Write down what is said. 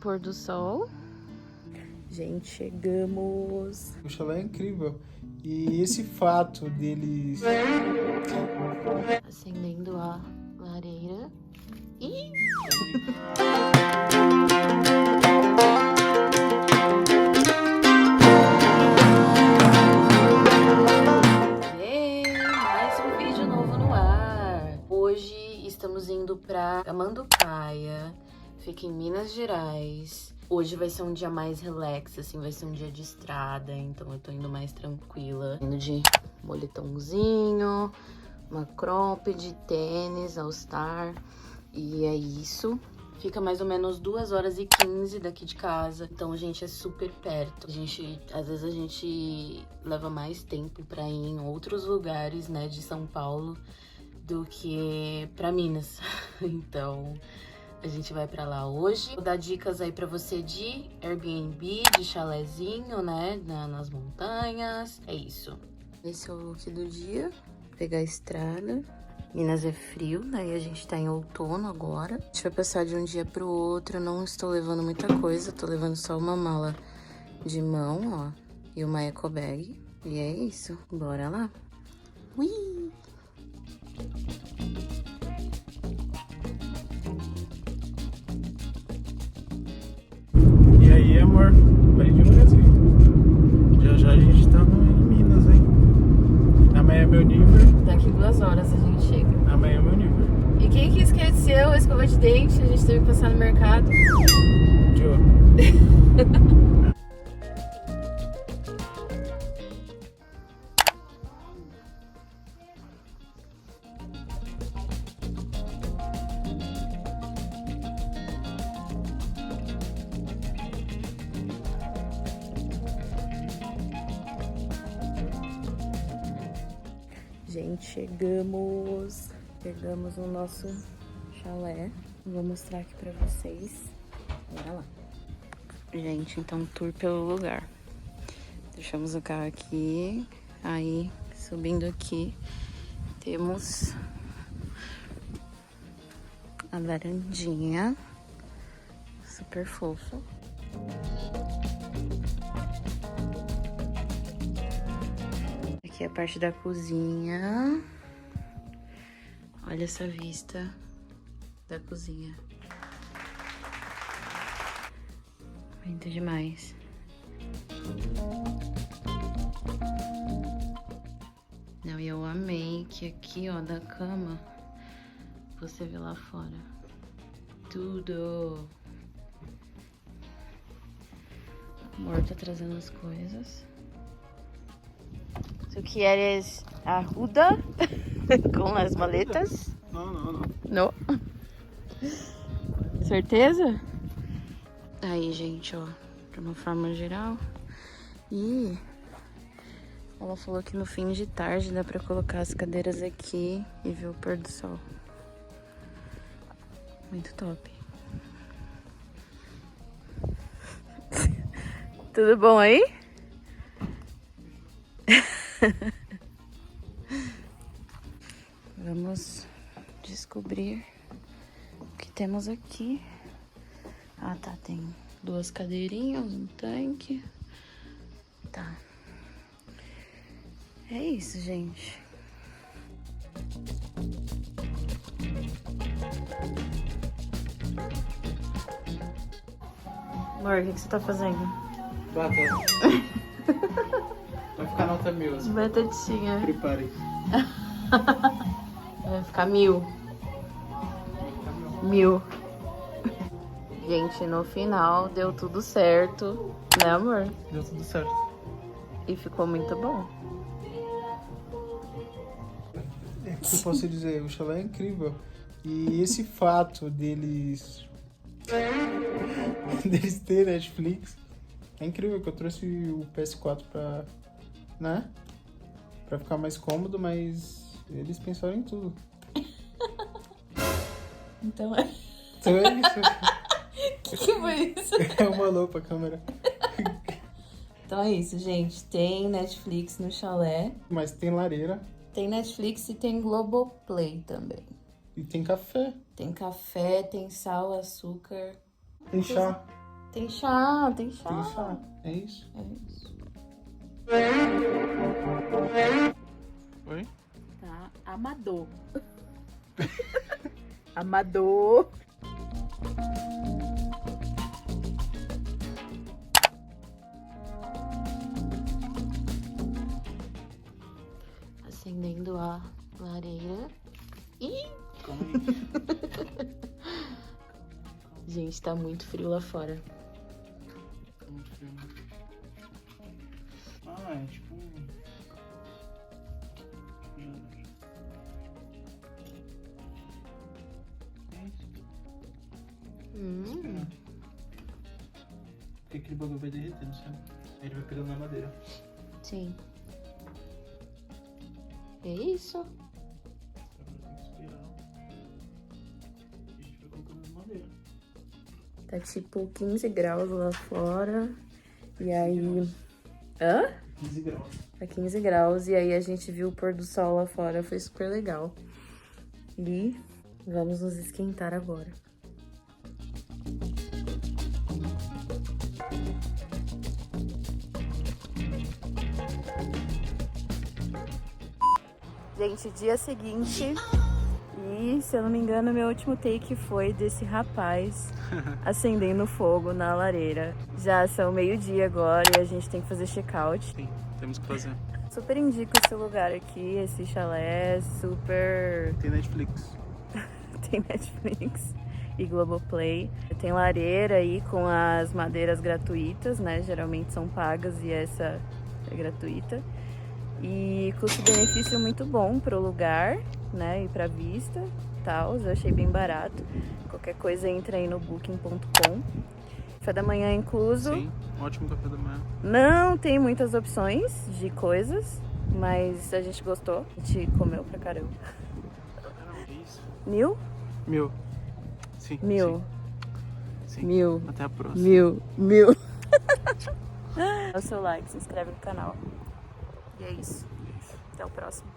pôr do sol. Gente, chegamos. O chalé é incrível. E esse fato deles... Acendendo a lareira. Ih! Mais um vídeo novo no ar. Hoje estamos indo pra Tamanducaia, fica em Minas Gerais. Hoje vai ser um dia mais relax, assim, vai ser um dia de estrada, então eu tô indo mais tranquila. Indo de moletomzinho, uma cropped, tênis, All Star, e é isso. Fica mais ou menos 2h15 daqui de casa, então, gente, é super perto. Às vezes a gente leva mais tempo pra ir em outros lugares, né, de São Paulo, do que pra Minas. Então, a gente vai pra lá hoje. Vou dar dicas aí pra você de Airbnb, de chalézinho, né, nas montanhas. É isso. Esse é o look do dia. Pegar a estrada. Minas é frio, daí a gente tá em outono agora. A gente vai passar de um dia pro outro. Eu não estou levando muita coisa, tô levando só uma mala de mão, ó, e uma eco bag. E é isso, bora lá. Ui! E aí, amor? Vai devagarzinho. Já já a gente tá em Minas, hein? Amanhã é meu nível. Daqui 2 horas a gente chega. Amanhã é meu nível. E quem que esqueceu a escova de dente? A gente teve que passar no mercado. Joe. Gente, chegamos no nosso chalé. Vou mostrar aqui pra vocês. Bora lá. Gente, então tour pelo lugar. Deixamos o carro aqui. Aí, subindo aqui, temos a varandinha. Super fofa. Aqui é a parte da cozinha. Olha essa vista da cozinha. Muito demais. Não, e eu amei que aqui, ó, da cama, você vê lá fora. Tudo. O amor tá trazendo as coisas. Tu queres ajuda com as maletas? Não. Não. Certeza? Aí, gente, ó, de uma forma geral. E ela falou que no fim de tarde dá pra colocar as cadeiras aqui e ver o pôr do sol. Muito top. Tudo bom aí? Vamos descobrir o que temos aqui. Ah, tá, tem 2 cadeirinhas, um tanque. Tá. É isso, gente. Amor, o que você tá fazendo? Batata. Vai ficar nota 1000. Assim. Batatinha. Prepare. Vai ficar 1000. 1000. Gente, no final deu tudo certo, né, amor? Deu tudo certo. E ficou muito bom. O que eu posso dizer? O chalé é incrível. E esse fato deles ter Netflix é incrível, que eu trouxe o PS4 pra, né? Pra ficar mais cômodo, mas eles pensaram em tudo. Então é. Então é isso. Que foi isso? É uma alô pra câmera. Então é isso, gente. Tem Netflix no chalé. Mas tem lareira. Tem Netflix e tem Globoplay também. E tem café. Tem café, tem sal, açúcar. Tem chá. Tem chá, tem chá. Tem chá. É isso. É isso. Oi? Tá, amador. Amador. Acendendo a lareira. Ih! Calma aí. Gente, tá muito frio lá fora. Tá muito frio. Ah, é tipo... É isso. Porque aquele bagulho vai derretendo, sabe? Aí ele vai pegando na madeira. Sim. É isso. Agora tem que esperar. E a gente vai colocando na madeira. Tá tipo 15 graus lá fora. E aí... Hã? 15 graus. Tá 15 graus. E aí a gente viu o pôr do sol lá fora. Foi super legal. E vamos nos esquentar agora. Gente, dia seguinte, e se eu não me engano, meu último take foi desse rapaz acendendo fogo na lareira. Já são meio-dia agora e a gente tem que fazer check-out. Sim, temos que fazer. Super indico esse lugar aqui, esse chalé, super... Tem Netflix. Tem Netflix e Globoplay. Tem lareira aí com as madeiras gratuitas, né? Geralmente são pagas e essa é gratuita. E custo-benefício muito bom pro lugar, né? E pra vista e tal. Eu achei bem barato. Qualquer coisa entra aí no booking.com. Café da manhã incluso. Sim, ótimo café da manhã. Não tem muitas opções de coisas, mas a gente gostou. A gente comeu pra caramba. É isso. 1.000? 1000. Sim. 1.000. Sim. 1.000. Até a próxima. 1.000. Dá o seu like, se inscreve no canal. E é isso. Até o próximo.